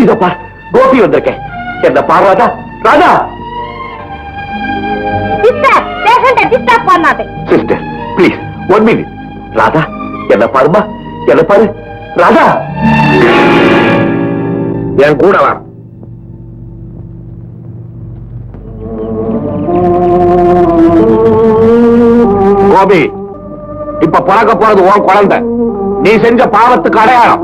இதப்பா கோபி வந்திருக்கேன். என்ன பாரு Radha. Radha sister please 1 minute. Radha என்ன பாருமா, என்ன பாரு. ராதா என் கூட வா. கோபி இப்ப பிறக்க போறது உன் குழந்தை. நீ செஞ்ச பாவத்துக்கு அடையாளம்.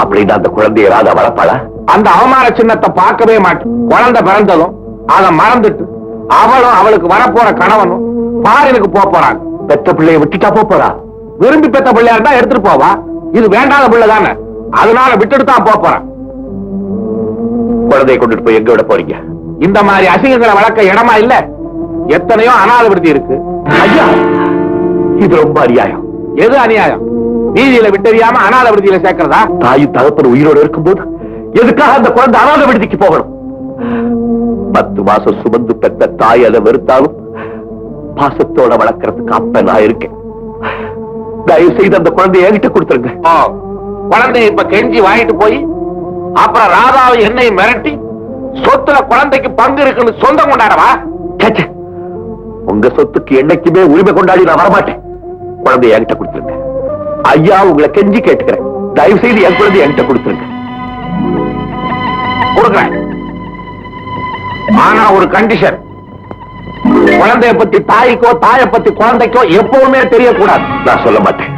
அப்படின்னு அந்த குழந்தைய ராதா வளர்ப்பாளா? அந்த அவமான சின்னத்தை பார்க்கவே மாட்டேன். குழந்தை பிறந்ததும் அதை மறந்துட்டு அவளும் அவளுக்கு வரப்போற கணவனும் பாரினுக்கு போறாங்க. பெத்த பிள்ளைய விட்டுட்டா போறா. விரும்பி பெத்த பிள்ளையா இருந்தா எடுத்துட்டு போவா. இது வேண்டாத பிள்ளை தானே, அதனால விட்டுட்டு தான் போறான். குழந்தையை கொண்டுட்டு போய் எங்க விட போறீங்க? இந்த மாதிரி அசிங்கங்களை வளர்க்க இடமா இல்ல. எத்தனையோ அநாத விடுதி இருக்கு. ஐயா இது ரொம்ப அநியாயம். எது அநியாயம்? வீதியில விட்டறியாம அநாத விடுதியில சேர்க்கிறதா? தாயும் தகப்பன் உயிரோடு இருக்கும்போது எதுக்காக அந்த குழந்தை அநாத விடுதிக்கு போகணும்? 10 மாசம் சுமந்து பெற்ற தாய் அதை வெறுத்தாலும் பாசத்தோட வளர்க்கறதுக்கு அப்ப நான் இருக்கேன். தயவு செய்து அந்த குழந்தைய என்கிட்ட கொடுத்துருங்க. குழந்தைய இப்ப கெஞ்சி வாங்கிட்டு போய் அப்புறம் ராதாவை என்னை மிரட்டி சொத்துல குழந்தைக்கு பங்கு இருக்குன்னு சொந்தம் கொண்டாடவா? உங்க சொத்துக்கு என்னைக்குமே உரிமை கொண்டாடி நான் வரமாட்டேன். குழந்தைய என்கிட்ட கொடுத்துருங்க. ஐயா உங்களை கெஞ்சி கேட்டுக்கிறேன். தயவு செய்து என் குழந்தைய என்கிட்ட கொடுத்துருங்க. கொடுக்கிறேன். ஆனா ஒரு கண்டிஷன். குழந்தைய பத்தி தாய்க்கோ தாயை பத்தி குழந்தைக்கோ எப்பவுமே தெரியக்கூடாது. நான் சொல்ல மாட்டேன்.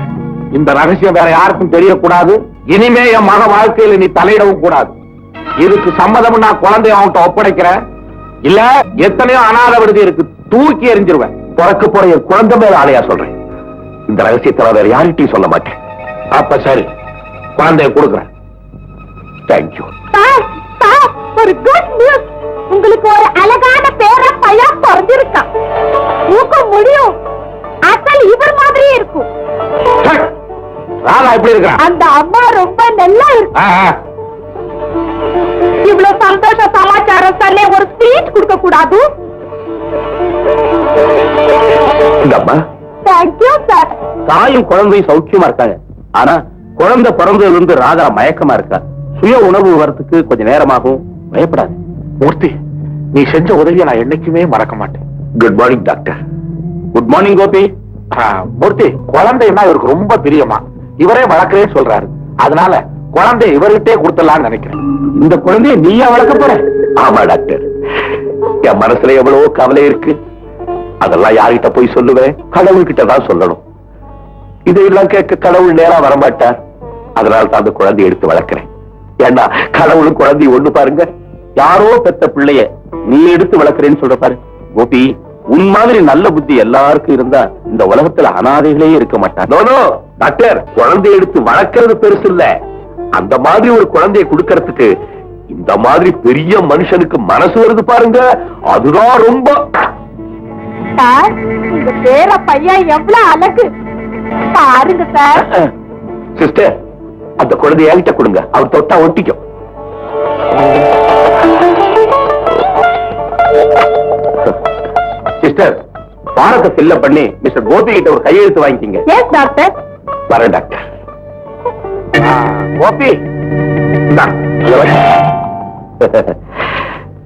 இந்த ரகசியம் வேற யாருக்கும் தெரியக்கூடாது. இனிமே என் மக வாழ்க்கையில நீ தலையிடவும் கூடாது. இதுக்கு சம்மதம் நான் குழந்தைய அவன்கிட்ட ஒப்படைக்கிறேன். இல்ல எத்தனையோ அநாத விடுதி இருக்கு, தூக்கி எறிஞ்சிருவேன். பிறக்க போற என் குழந்தை மேல ஆளையா சொல்றேன். இந்த ரகசியத்தை வேற யார்கிட்டையும் சொல்ல மாட்டேன். அப்ப சரி, குழந்தைய கொடுக்குறேன். தேங்க்யூ. ஒரு குட் நியூஸ். உங்களுக்கு ஒரு அழகான பேர பையன் பிறந்திருக்கா. ஊக்கம் முடியும். அசல் இவர் மாதிரியே இருக்கும். ராதா எப்படி இருக்கா? அந்த அம்மா ரொம்ப நல்லா இருக்கு. இவ்வளவு சந்தோஷ சமாச்சாரம் சொன்னே ஒரு ஸ்பீச் கொடுக்க கூடாது? Thank you sir. தாயும் குழந்தையும் சௌக்கியமா இருக்காங்க. ஆனா குழந்தை பிறந்ததுல இருந்து ராதா மயக்கமா இருக்கா. சுய உணவு வரத்துக்கு கொஞ்சம் நேரமாகும். பயப்படாது. மூர்த்தி, நீ செஞ்ச உதவியை நான் என்னைக்குமே மறக்க மாட்டேன். Good morning doctor. Good morning Gopi. Murthy, குழந்தைன்னா இவருக்கு ரொம்ப பிரியமா. இவரே வளர்க்கவே சொல்றாரு. அதனால குழந்தைய இவர்கிட்டே கொடுத்துடலாம்னு நினைக்கிறேன். இந்த குழந்தைய நீயா வளர்க்க போற? ஆமா டாக்டர். என் மனசுல எவ்வளவோ கவலை இருக்கு. அதெல்லாம் யார்கிட்ட போய் சொல்லுவேன்? கடவுள்கிட்ட தான் சொல்லணும். இதையெல்லாம் கேட்க கடவுள் நேரா வரமாட்டார். அதனால தான் அந்த குழந்தைய எடுத்து வளர்க்கிறேன். ஏன்னா கடவுளும் குழந்தைய ஒண்ணு பாருங்க. யாரோ பெத்த பிள்ளைய நீ எடுத்து வளர்க்கிறேன்னு சொல்ற பாரு. கோபி, உன் மாதிரி நல்ல புத்தி எல்லாருக்கும் இருந்தா இந்த உலகத்துல அனாதைகளே இருக்க மாட்டாங்க. டாக்டர், குழந்தைய எடுத்து வளர்க்கறது பெருசு இல்ல. அந்த மாதிரி ஒரு குழந்தைய கொடுக்கறதுக்கு இந்த மாதிரி பெரிய மனுஷனுக்கு மனசு வருது பாருங்க, அதுதான் ரொம்ப. சார், உங்க பேர பையன் எவ்வளவு அழகு பாருங்க சார். சிஸ்டர், அந்த குழந்தைய என்கிட்ட கொடுங்க. அவர் தொட்டா ஒட்டிக்கும். சிஸ்டர், பாரத்தை ஃபில் பண்ணி மிஸ்டர் கோபி கிட்ட ஒரு கையெழுத்து வாங்கிக்கிங்க. Yes doctor. வரேன் டாக்டர். கோபி,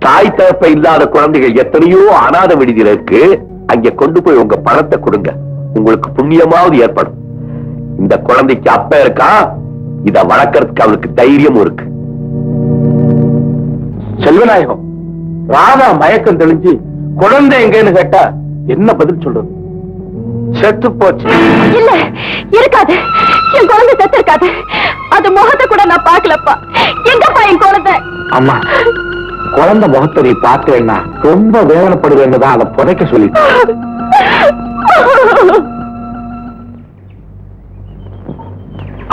தாய் தகப்ப இல்லாத குழந்தைகள் எத்தனையோ அநாத விடுதியில இருக்கு. அங்க கொண்டு போய் உங்க பணத்தை கொடுங்க. உங்களுக்கு புண்ணியமாவது ஏற்படும். இந்த குழந்தைக்கு அப்ப இருக்கா. இத வளர்க்கறதுக்கு அவளுக்கு தைரியமும் இருக்கு. செல்வநாயகம், ராதா மயக்கம் தெளிஞ்சு குழந்தை எங்கன்னு கேட்டா என்ன பதில் சொல்றது? செத்து போச்சு. இல்ல, இருக்காது. என் குழந்தை செத்து இருக்காது. அது முகத்தை கூட நான் பாக்கலப்பா. எங்கப்பா என் குழந்தை? அம்மா, குழந்தை முகத்தை நீ பார்த்தேன்னா ரொம்ப வேதனைப்படுவேன்னு தான் அதை புதைக்க சொல்லி.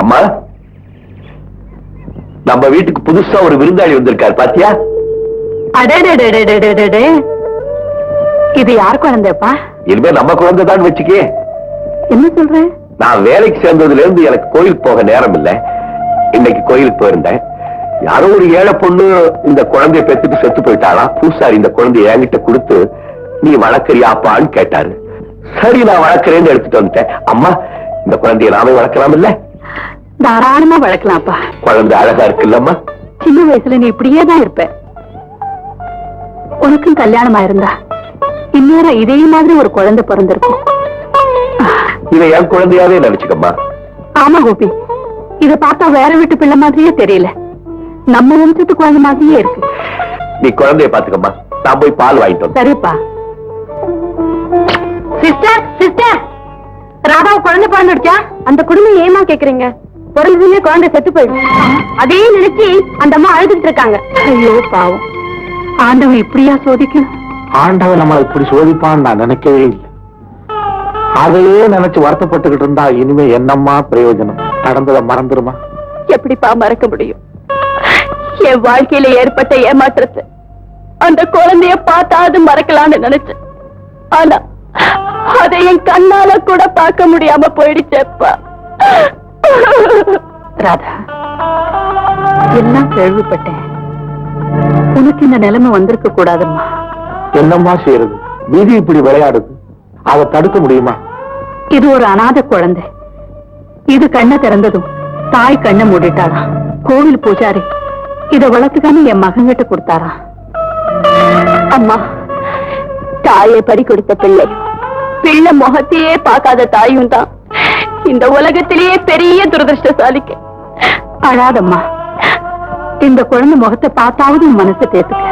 அம்மா, நம்ம வீட்டுக்கு புதுசா ஒரு விருந்தாளி வந்திருக்காரு பாத்தியா? அடடே, இது யார் குழந்தைப்பா? இனிமே நம்ம குழந்தை தான் வச்சுக்கே. என்ன சொல்ற? நான் வேலைக்கு சேர்ந்ததுல இருந்து எனக்கு கோயிலுக்கு போக நேரம் இல்ல. இன்னைக்கு கோயிலுக்கு போயிருந்தேன். யாரோ ஒரு ஏழை பொண்ணு இந்த குழந்தைய பெற்றுட்டு செத்து போயிட்டாளா. பூசாரி இந்த குழந்தைய என்கிட்ட கொடுத்து நீ வளர்க்கறியாப்பான்னு கேட்டாரு. சரி, நான் வளர்க்கிறேன்னு எடுத்துட்டு வந்துட்டேன். அம்மா, இந்த குழந்தைய நாமே வளர்க்கலாம் இல்ல? தாராளமா வளர்க்கலாம்ப்பா. குழந்தை அழகா இருக்குல்லம்மா. சின்ன வயசுல நீ இப்படியே தான் இருப்ப. உனக்கும் கல்யாணம் ஆயிருந்தா இந்நேரம் இதே மாதிரி ஒரு குழந்தை பிறந்திருக்கும். இதை என் குழந்தையாவே நினைச்சுக்கம்மா. ஆமா கோபி, இத பார்த்தா வேற வீட்டு பிள்ளை மாதிரியே தெரியல, நம்ம வம்சத்து குழந்தை மாதிரியே இருக்கு. நீ குழந்தைய பாத்துக்கம்மா, நான் போய் பால் வாங்கிட்டு வரேன். சரிப்பா. சிஸ்டர் சிஸ்டர், ராதா குழந்தை பிறந்துடுச்சா? அந்த குடும்பம் ஏமா கேக்குறீங்க? பிறந்ததுமே குழந்தை செத்து போயிடும். அதே நினைச்சு அந்த அம்மா அழுதுட்டு இருக்காங்க. ஐயோ பாவம், ஆண்டவன் இப்படியா சோதிக்கணும்? ஆண்டவன் நம்மளை இப்படி சோதிப்பான்னு நான் நினைக்கவே இல்லை. அதையே நினைச்சு வருத்தப்பட்டுக்கிட்டு இருந்தா இனிமே என்னம்மா பிரயோஜனம்? நடந்ததை மறந்துருமா? எப்படிப்பா மறக்க முடியும்? என் வாழ்க்கையில ஏற்பட்ட ஏமாற்றத்தை அந்த குழந்தைய பார்த்தாது மறக்கலாம்னு நினைச்சேன். ஆனா அதை என் கண்ணால கூட பார்க்க முடியாம போயிடுச்சேப்பா. ராதா, எல்லாம் கேள்விப்பட்டேன். உனக்கு இந்த நிலைமை வந்திருக்க கூடாதும்மா. என்னம்மா செய்யறது? விதி இப்படி விளையாடுது, அதை தடுக்க முடியுமா? இது ஒரு அநாத குழந்தை. இது கண்ணை திறந்ததும் தாய் கண்ணை மூடிட்டாளா. கோவில் பூஜாரி இத வளர்த்துக்கான என் மகன்கிட்ட கொடுத்தாரா. அம்மா, தாயை பறி கொடுத்த பிள்ளை, பிள்ளை முகத்தையே பார்க்காத தாயும் தான் இந்த உலகத்திலேயே பெரிய துரதிருஷ்டசாலிக்கு. அழாதம்மா, இந்த குழந்தை முகத்தை பார்த்தாவது உன் மனசை தேத்துக்க.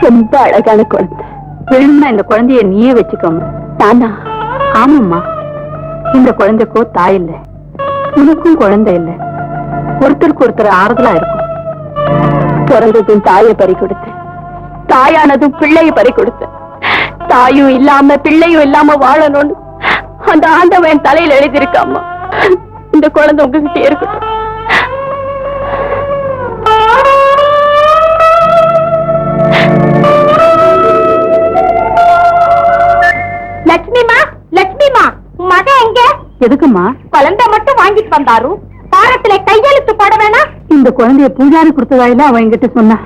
ரொம்ப அழகான குழந்தை. வேணும்னா இந்த குழந்தைய நீயே வச்சுக்கோங்க. தானா? ஆமாம்மா, இந்த குழந்தைக்கோ தாய் இல்லை, உனக்கும் குழந்தை இல்லை. ஒருத்தருக்கு ஒருத்தர் ஆறுதலா இருக்கும். பிறந்ததும் தாயை பறி கொடுத்து, தாயானதும் பிள்ளைய பறி கொடுத்து, தாயும் இல்லாம பிள்ளையும் இல்லாம வாழணும்னு அந்த ஆண்டவன் என் தலையில எழுதியிருக்காம்மா. இந்த குழந்தை உங்ககிட்ட இருக்கட்டும். லட்சுமிமா, லட்சுமிமா, உன் மகன் எங்க? எதுக்குமா? குழந்தை மட்டும் வாங்கிட்டு வந்தாரு, பாரத்துல கையெழுத்து போட வேணாம். இந்த குழந்தைய பூஜாரி கொடுத்ததாயில அவன் என்கிட்ட சொன்னா.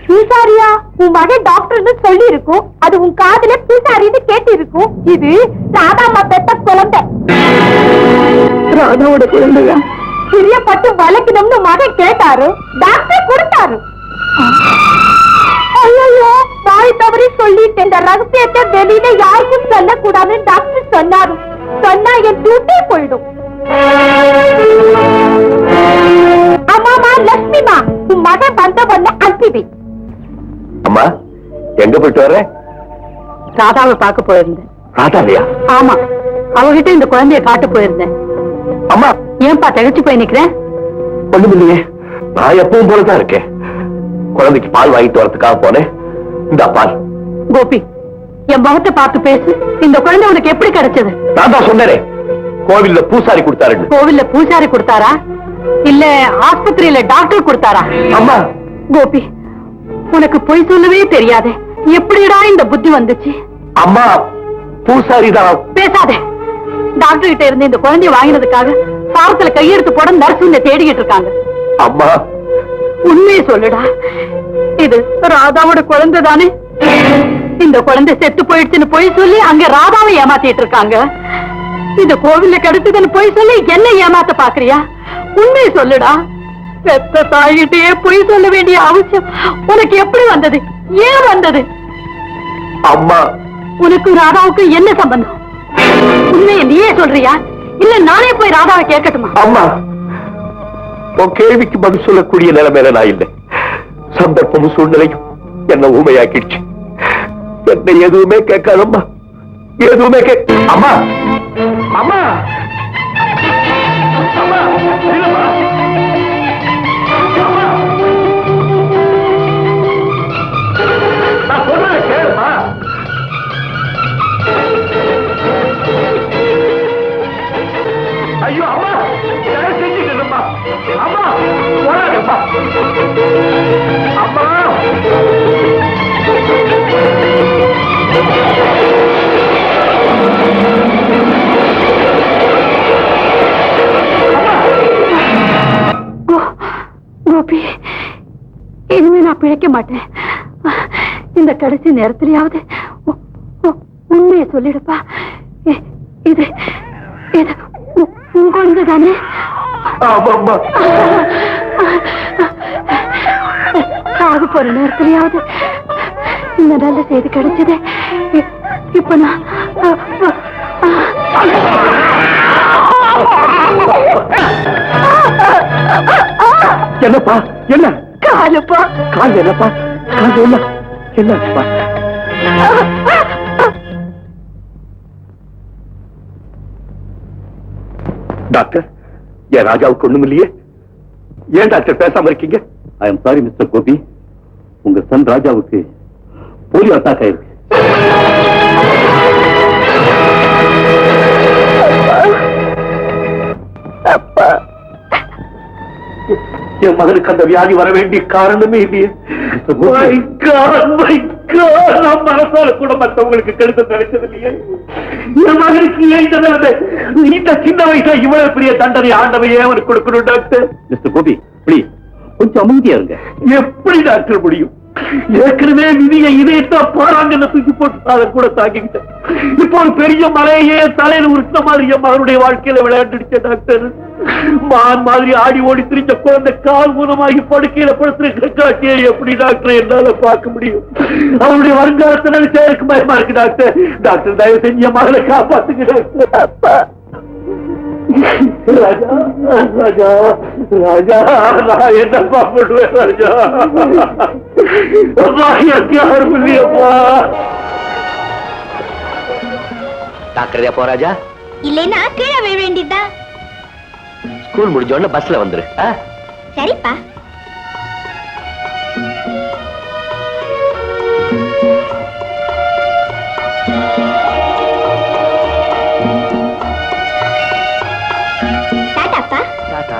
பூசாரியா? உன் மகன் டாக்டர்னு சொல்லி இருக்கும், அது உன் காதுல பூசாரின்னு கேட்டு இருக்கும். இது ராதாமா பெத்த குழந்தை. ராதாவோட குழந்தையா? பிரியப்பட்டு வளர்க்கணும்னு மகன் கேட்டாரு, டாக்டர் கொடுத்தாரு. ஐயோ, வாய் தவறி சொல்லிட்டு இந்த ரகசியத்தை வெளியில யாருக்கும் சொல்லக்கூடாதுன்னு டாக்டர் சொன்னாரு. சொன்னா என் டியூட்டி போயிடும். அம்மாமா, லட்சுமிமா, உன் மகன் வந்த உடனே அனுப்பிவி. அம்மா, எங்க போயிட்டு வர்ற? ராதாவை பார்க்க போயிருந்தேன். ராதாவையா? ஆமா, அவகிட்ட இந்த குழந்தைய காட்ட போயிருந்தேன். அம்மா, ஏன்பா தகச்சு போய் நிக்கிறேன்? ஒண்ணும் இல்லையே, நான் எப்பவும் போலதான் இருக்கேன். குழந்தைக்கு பால் வாங்கிட்டு வரதுக்காக போனேன். இந்த பால். கோபி, என் முகத்தை பார்த்து பேசு. இந்த குழந்தை உனக்கு எப்படி கிடைச்சது? நான் தான் சொன்னேன், கோவில்ல பூசாரி கொடுத்தாரு. கோவில்ல பூசாரி கொடுத்தாரா இல்ல ஆஸ்பத்திரியில டாக்டர் கொடுத்தாரா? அம்மா, கோபி, உனக்கு பொய் சொல்லவே தெரியாதே, எப்படிடா இந்த புத்தி வந்துச்சு? அம்மா, பூசாரி தான். பேசாதே. டாக்டர் கிட்ட இருந்து இந்த குழந்தைய வாங்கினதுக்காக பாவத்துல கையெடுத்து போட நர்ஸ் தேடிக்கிட்டு இருக்காங்க. அம்மா, உண்மையை சொல்லுடா, இது ராதாவோட குழந்தை தானே? இந்த குழந்தை செத்து போயிடுச்சுன்னு பொய் சொல்லி அங்க ராதாவை ஏமாத்திட்டு இருக்காங்க. இந்த கோவில்ல கிடைச்சதுன்னு பொய் சொல்லி என்ன ஏமாத்த பாக்குறியா? உண்மையை சொல்லுடா. பெத்த தாயிட்டே பொய் சொல்ல வேண்டிய அவசியம் உனக்கு எப்படி வந்தது? ஏன் வந்தது? அம்மா, உனக்கு ராதாவுக்கு என்ன சம்பந்தம்? உண்மையை நீயே சொல்றியா இல்ல நானே போய் ராதாவை கேட்கட்டுமா? அம்மா, உன் கேள்விக்கு பதில் சொல்லக்கூடிய நிலைமையில நான் இல்லை. சந்தர்ப்பமும் சூழ்நிலையும் என்ன ஊமையாக்கிடுச்சு. என்ன எதுவுமே கேட்காதம்மா, எதுவுமே அம்மா, அம்மா, அம்மா, இல்லம்மா. அம்மா, நான் சொல்றேன் கேளுமா. ஐயோ அம்மா, செஞ்சுக்கணும்மா. அம்மா, போறாதம்மா. அம்மா, கோபி, இனிமே நான் பிழைக்க மாட்டேன். இந்த கடைசி நேரத்திலேயாவது உண்மையை சொல்லிடுப்பா. இது இது உன் குழந்தை தானே? சாகு போற நேரத்திலேயாவது இந்த நல்ல செய்தி கிடைச்சது. இப்ப நான் என்னப்பா? என்ன காலுப்பா? கால் என்னப்பா? கால் என்ன என்னாச்சுப்பா? டாக்டர், என் ராஜாவுக்கு ஒண்ணும் இல்லையே. ஏன் டாக்டர் பேசாம இருக்கீங்க? I am sorry mister Gopi, உங்க சன் ராஜாவுக்கு போலியோ அட்டாக் ஆயிருக்கு. என் மகனுக்கு அந்த வியாதி வர வேண்டிய காரணமே இல்லையே. நான் மனசால கூட மற்றவங்களுக்கு கெடுத்து நினைச்சது இல்லையே. என் மகனுக்கு ஏன் இந்த நிலைமை? இந்த சின்ன வயசுல இவ்வளவு பெரிய தண்டனை ஆண்டவையே அவனுக்கு கொடுக்கணும் டாக்டர். மிஸ்டர் கோபி, ப்ளீஸ் கொஞ்சம் அமைதியா இருங்க. எப்படி டாக்டர் முடியும்? ஏற்கனவே விதியை இதயத்தான் போறாங்கன்னு தூக்கி போட்டு அதை கூட தாக்கிக்கிட்டேன். இப்போ ஒரு பெரிய மலையே தலையில உருட்ட மாதிரி என் மகனுடைய வாழ்க்கையில விளையாண்டுடுச்ச டாக்டர். மான் மாதிரி ஆடி ஓடி திரிஞ்ச குழந்தை கால் ஊனமாகி படுக்கையில படுத்துற காட்சியை எப்படி டாக்டர் என்னால பார்க்க முடியும்? அவனுடைய வருங்காலத்தை நினைச்சா எனக்கு பயமா இருக்கு டாக்டர். டாக்டர் தயவு செஞ்சு என் மகளை காப்பாத்துங்க டாக்டர். அப்பா ராஜா, ராஜா, ராஜா, நான் என்னப்பா பண்ணுவேன் ராஜா? யாரும் இல்லையப்பா. ஜாக்கிரதையா போ ராஜா. இல்லைன்னா கீழே விழ வேண்டியதுதான். ஸ்கூல் முடிஞ்ச உடனே பஸ்ல வந்துரு. சரிப்பா. டாடாப்பா. டாடா.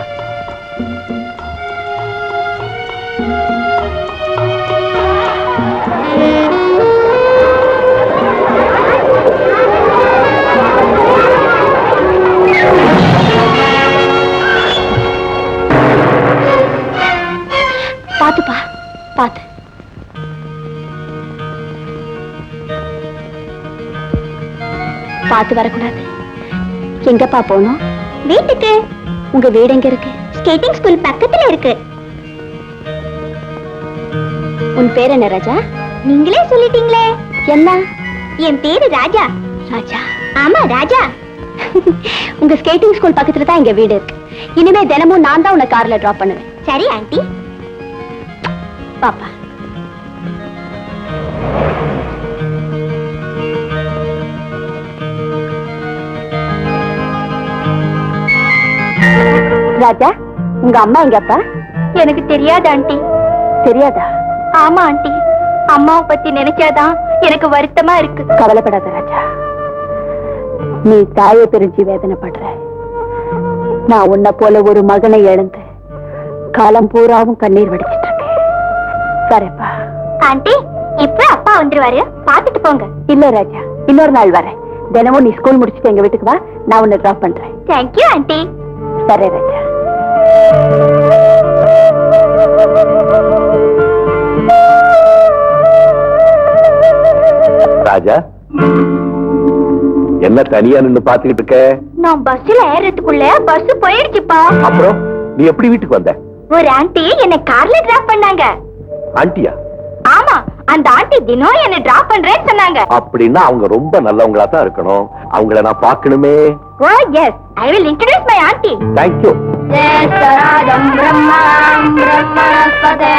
பாத்துப்பா, பாத்து. பாத்து வரக்கூடாது. எங்கப்பா போனோம்? வீட்டுக்கு. உங்க வீடு எங்க இருக்கு? ஸ்கேட்டிங் ஸ்கூல் பக்கத்துல இருக்கு. உன் பேர் என்ன ராஜா? நீங்களே சொல்லிட்டீங்களே. என்ன? என் பேரு ராஜா. ராஜா? ஆமா ராஜா. உங்க ஸ்கேட்டிங் ஸ்கூல் பக்கத்துல தான் எங்க வீடு இருக்கு. இனிமே தினமும் நான் தான் உன்னை கார்ல டிராப் பண்ணுவேன். சரி ஆண்டி. பாப்பா. ராஜா, உங்க அம்மா எங்கப்பா? எனக்கு தெரியாது ஆண்டி. தெரியாதா? ஆமா ஆண்டி, அம்மாவை பத்தி நினைச்சாதான் எனக்கு வருத்தமா இருக்கு. கவலைப்படாத ராஜா, நீ தாயை பிரிஞ்சு வேதனைப்படுற. நான் உன்னை போல ஒரு மகனை இழந்து காலம் பூராவும் கண்ணீர் வடிச்சிட்டு இருக்கேன். சரிப்பா ஆண்டி, இப்ப அப்பா வந்துருவாரு, பாத்துட்டு போங்க. இல்ல ராஜா, இன்னொரு நாள் வரேன். தினமும் நீ ஸ்கூல் முடிச்சுட்டு எங்க வீட்டுக்கு வா, நான் உன்னை டிராப் பண்றேன். Thank you aunty. சரி ராஜா. ராஜா, என்ன தனியா நின்னு பாத்துக்கிட்டு இருக்க? நான் பஸ்ல ஏறதுக்குள்ள பஸ் போயிடுச்சுப்பா. அப்புறம் நீ எப்படி வீட்டுக்கு வந்த? ஒரு ஆண்டி என்ன கார்ல டிராப் பண்ணாங்க. ஆண்டியா? ஆமா, அந்த ஆண்டி தினம் என்ன டிராப் பண்றேன்னு சொன்னாங்க. அப்படின்னா அவங்க ரொம்ப நல்லவங்களா தான் இருக்கணும். அவங்கள நான் பார்க்கணுமே. Oh yes, I will introduce my auntie. Thank you. ஜேஷ்டராஜம் பிரம்மாம் பிரம்மணஸ்பதே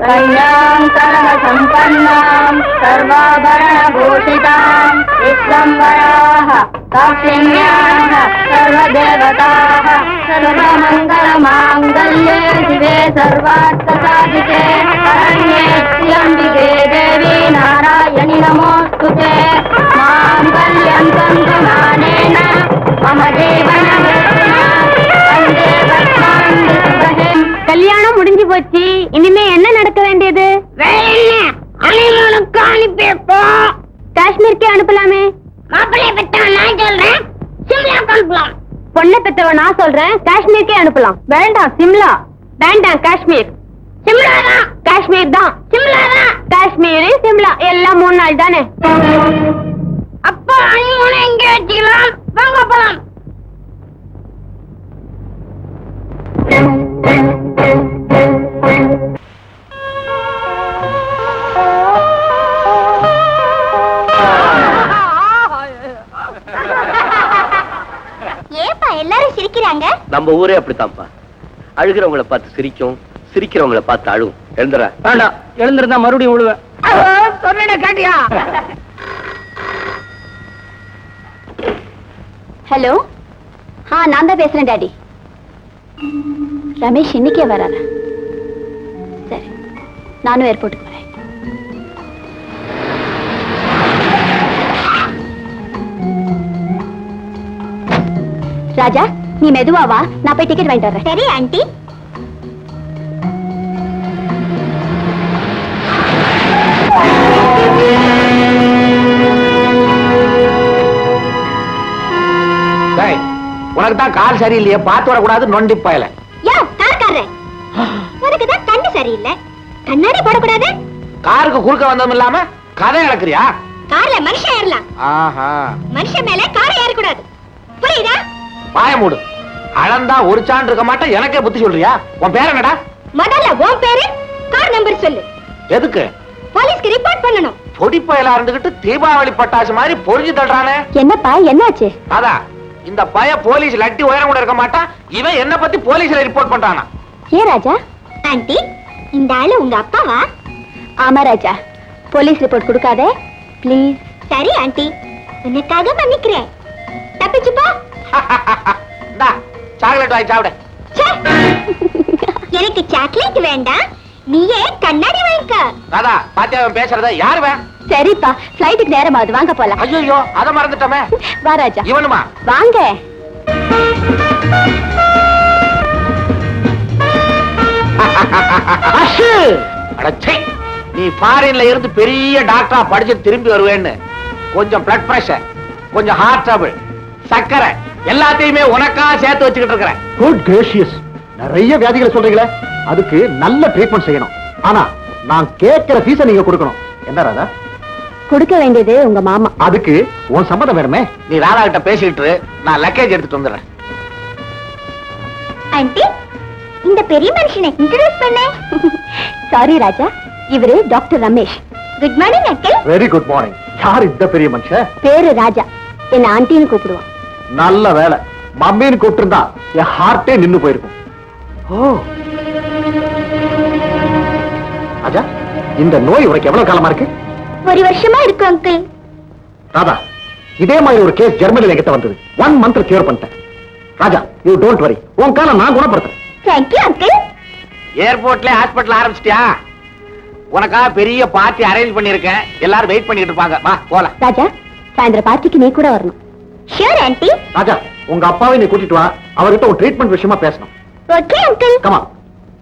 கல்யாண கரண சம்பன்னாம் சர்வாபரண பூஷிதாம் விஸ்வம்பராஹ காக்ஷிண்யாஹ சர்வதேவதாஹ சர்வமங்கல மாங்கல்யே சிவே சர்வார்த்த சாதிகே சரண்யே த்ரியம்பிகே தேவி நாராயணி நமோஸ்துதே மாங்கல்யம் தந்து மானேன மம ஜீவன கல்யாணம் முடிஞ்சு போச்சு. இனிமே என்ன நடக்க வேண்டியது? காஷ்மீருக்கே அனுப்பலாமே. மாப்பிள்ளை பெற்றவன் நான் சொல்றேன், சிம்லாக்கு அனுப்பலாம். பொண்ணை பெற்றவன் நான் சொல்றேன், காஷ்மீருக்கே அனுப்பலாம். வேண்டாம் சிம்லா, வேண்டாம் காஷ்மீர். சிம்லா தான். காஷ்மீர் தான். சிம்லா தான். காஷ்மீர் சிம்லா எல்லாம் 3 நாள் தானே. அப்பா ஹனிமூன் எங்க வச்சுக்கலாம்? வாங்க போலாம். ஏப்பா எல்லாரும் சிரிக்கிறாங்க? நம்ம ஊரே அப்படித்தான்ப்பா. அழுகிறவங்கள பார்த்து சிரிக்கும், சிரிக்கிறவங்கள பார்த்து அழுவும். எழுந்துற வேண்டாம், எழுந்திருந்தா மறுபடியும் விழுவேன். சொன்ன கேட்டியா? ஹலோ, நான் தான் பேசுறேன் டாடி. ரமேஷ் இன்னைக்கே வராரா? சரி, நானும் ஏர்போர்ட்டுக்கு வரேன். ராஜா, நீ மெதுவா வா, நான் போய் டிக்கெட் வாங்கிட்டு வரேன். சரி ஆண்டி. உனக்கு தான் கால் சரியில்லையே, பார்த்து வரக்கூடாது நொண்டி பயல. யா கார்காரன், உனக்கு தான் கண்ணு சரியில்லை, கண்ணாடி போடக்கூடாது. காருக்கு குறுக்க வந்ததும் இல்லாம கதை இழக்கிறியா? கார்ல மனுஷன் ஏறலாம், ஆஹா, மனுஷன் மேல காரை ஏறக்கூடாது. புரியுதா? பாய மூடு. அளந்தா ஒரு சான்று இருக்க மாட்டேன், எனக்கே புத்தி சொல்றியா? உன் பேர் என்னடா? முதல்ல உன் பேரு, கார் நம்பர் சொல்லு. எதுக்கு? போலீஸ்க்கு ரிப்போர்ட் பண்ணணும். பொடி பயலா இருந்துகிட்டு தீபாவளி பட்டாசு மாதிரி பொறிஞ்சு தள்ளுறானே. என்னப்பா என்னாச்சு? அதான் இந்த பய போலீஸ் லட்டி உயரம் கூட இருக்க மாட்டான், இவன் என்ன பத்தி போலீஸ்ல ரிப்போர்ட் பண்றானா? ஏ ராஜா? ஆண்டி, இந்த ஆளு உங்க அப்பாவா? ஆமா ராஜா, போலீஸ் ரிப்போர்ட் கொடுக்காதே ப்ளீஸ். சரி ஆண்டி, உனக்காக மன்னிக்கிறேன். தப்பிச்சு போ. இந்தா சாக்லேட் வாங்கி சாப்பிட. எனக்கு சாக்லேட் வேண்டாம், நீயே கண்ணாடி வாங்கிக்க. ராதா, பாத்தியா அவன் பேசுறத? யாரு வே? சரிப்பா, ஃளைட்டுக்கு நேரமாவது, வாங்க போலாம். ஐயோ, அத மறந்துட்டோமே. வா ராஜா. இவனுமா? வாங்க. அடச்சே, நீ ஃபாரின்ல இருந்து பெரிய டாக்டரா படிச்சு திரும்பி வருவேன்னு கொஞ்சம் பிளட் பிரஷர், கொஞ்சம் ஹார்ட் ட்ரபிள், சக்கரை எல்லாத்தையுமே உனக்கா சேர்த்து வச்சுக்கிட்டு இருக்கிறேன். குட் கிரேஷியஸ், நிறைய வியாதிகளை சொல்றீங்களே, அதுக்கு நல்ல ட்ரீட்மெண்ட் செய்யணும். ஆனா நான் கேட்கிற ஃபீஸை நீங்க கொடுக்கணும். என்ன ராதா? கொடுக்க வேண்டியது உங்க மாமா. அதுக்கு உன் சம்மதம் வேணுமே. நீ ராதா கிட்ட பேசிட்டு நான் லக்கேஜ் எடுத்துட்டு வந்துடுறேன். ஆண்டி, இந்த பெரிய மனுஷனை இன்ட்ரோடியூஸ் பண்ண. சாரி ராஜா, இவரு doctor Ramesh. Good morning uncle. Very good morning. யார் இந்த பெரிய மனுஷன்? பேரு ராஜா, என்ன ஆண்டின்னு கூப்பிடுவான். நல்ல வேலை, மம்மின்னு கூப்பிட்டுருந்தா என் ஹார்ட்டே நின்னு போயிருக்கும். ஓ ராஜா, இந்த நோய் உனக்கு எவ்வளவு காலமா இருக்கு? ஒரு வருஷமா இருக்கு அங்கிள். ராதா, இதே மாதிரி ஒரு கேஸ் ஜெர்மனில என்கிட்ட வந்தது. 1 month கியூர் பண்ணிட்டேன். ராஜா, யூ டோன்ட் வரி, உன் காலம் நான் குணப்படுத்துறேன். Thank you uncle. ஏர்போர்ட்ல ஹாஸ்பிடல் ஆரம்பிச்சிட்டியா? உனக்காக பெரிய பார்ட்டி அரேஞ்ச் பண்ணிருக்கேன், எல்லாரும் வெயிட் பண்ணிட்டு இருப்பாங்க. வா போலாம். ராஜா, சாயந்தரம் பார்ட்டிக்கு நீ கூட வரணும். Sure aunty. ராஜா, உங்க அப்பாவை நீ கூட்டிட்டு வா, அவர்கிட்ட ஒரு ட்ரீட்மெண்ட் விஷயமா பேசணும். Okay uncle. கமா.